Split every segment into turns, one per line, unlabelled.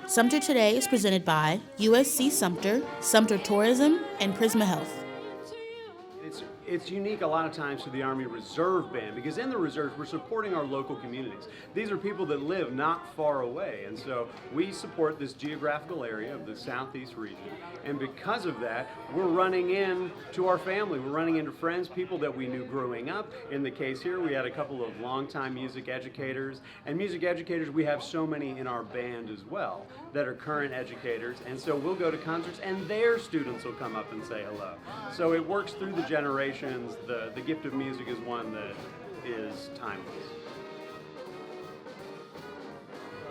Sumter Today is presented by USC Sumter, Sumter Tourism, and Prisma Health.
It's unique a lot of times to the Army Reserve Band because in the reserves we're supporting our local communities. These are people that live not far away, and so we support this geographical area of the southeast region. And because of that, we're running in to our family. We're running into friends, people that we knew growing up. In the case here, we had a couple of longtime music educators. And music educators, we have so many in our band as well that are current educators. And so we'll go to concerts and their students will come up and say hello. So it works through the generations. The gift of music is one that is timeless.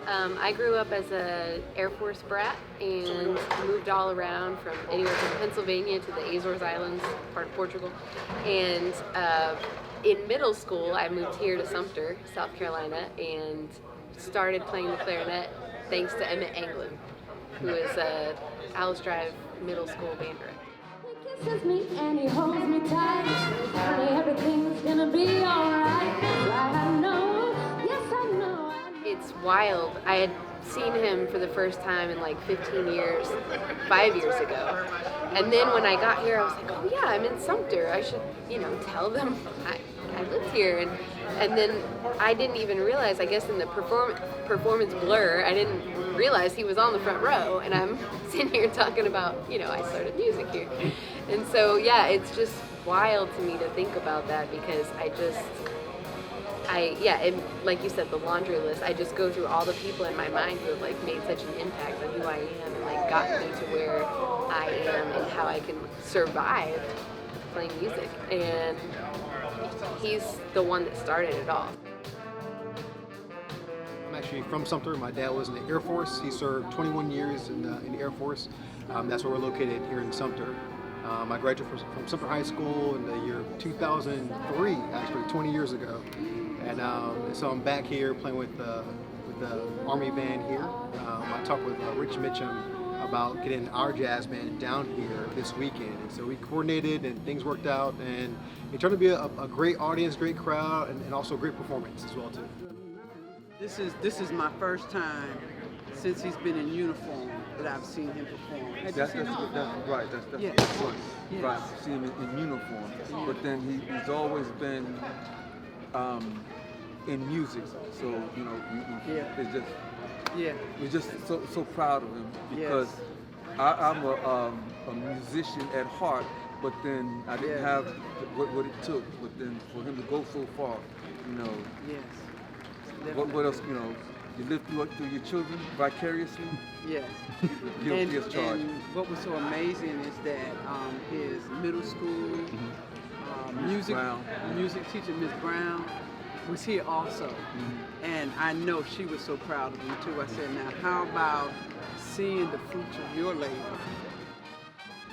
I grew up as an Air Force brat and moved all around from anywhere from Pennsylvania to the Azores Islands, part of Portugal. And in middle school, I moved here to Sumter, South Carolina, and started playing the clarinet thanks to Emmett Anglin, who is a Alice Drive Middle School band director.
He kisses me and he holds me tight. Honey, everything's gonna be alright. I know, yes I know.
It's wild. I had seen him for the first time in like 15 years, 5 years ago. And then when I got here, I was like, oh yeah, I'm in Sumter. I should, tell them I lived here. And then I didn't even realize, I guess in the performance blur, I didn't realize he was on the front row. And I'm sitting here talking about, I started music here. And so, yeah, it's just wild to me to think about that because like you said, the laundry list, I just go through all the people in my mind who have like made such an impact on who I am and like gotten me to where I am and how I can survive playing music. And he's the one that started it all.
I'm actually from Sumter. My dad was in the Air Force. He served 21 years in the Air Force. That's where we're located here in Sumter. I graduated from Sumter High School in the year 2003, actually 20 years ago. And so I'm back here playing with the Army band here. I talked with Rich Mitchum about getting our jazz band down here this weekend. And so we coordinated and things worked out, and it turned to be a great audience, great crowd, and also a great performance as well too.
This is my first time since he's been in uniform that I've seen him perform.
That's right. That's
yes.
the point.
Yes.
Right, see him in uniform. But then he's always been in music. So we're just so proud of him because I'm a musician at heart. But then I didn't have what it took. But then for him to go so far,
Yes.
What else? You live through your children vicariously.
Yes.
Guilty as charged.
And what was so amazing is that his middle school music teacher, Miss Brown, was here also. Mm-hmm. And I know she was so proud of him too. I said, now how about seeing the fruits of your labor?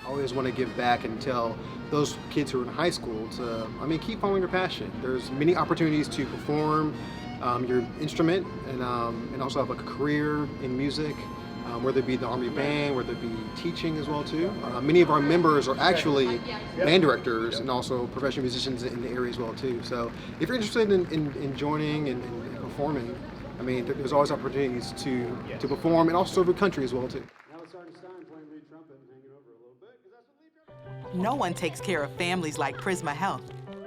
I always want to give back and tell those kids who are in high school to, keep following your passion. There's many opportunities to perform your instrument and also have like a career in music, whether it be the Army band, whether it be teaching as well too. Many of our members are actually band directors and also professional musicians in the area as well too. So if you're interested in joining and performing, there's always opportunities to perform and also serve your country as well too.
No one takes care of families like Prisma Health.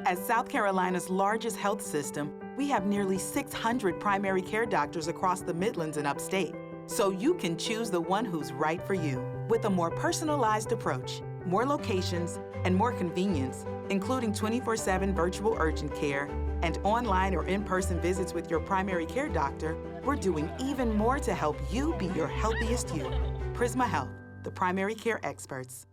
As South Carolina's largest health system, we have nearly 600 primary care doctors across the Midlands and upstate. So you can choose the one who's right for you. With a more personalized approach, more locations, and more convenience, including 24/7 virtual urgent care and online or in-person visits with your primary care doctor, we're doing even more to help you be your healthiest you. Prisma Health, the primary care experts.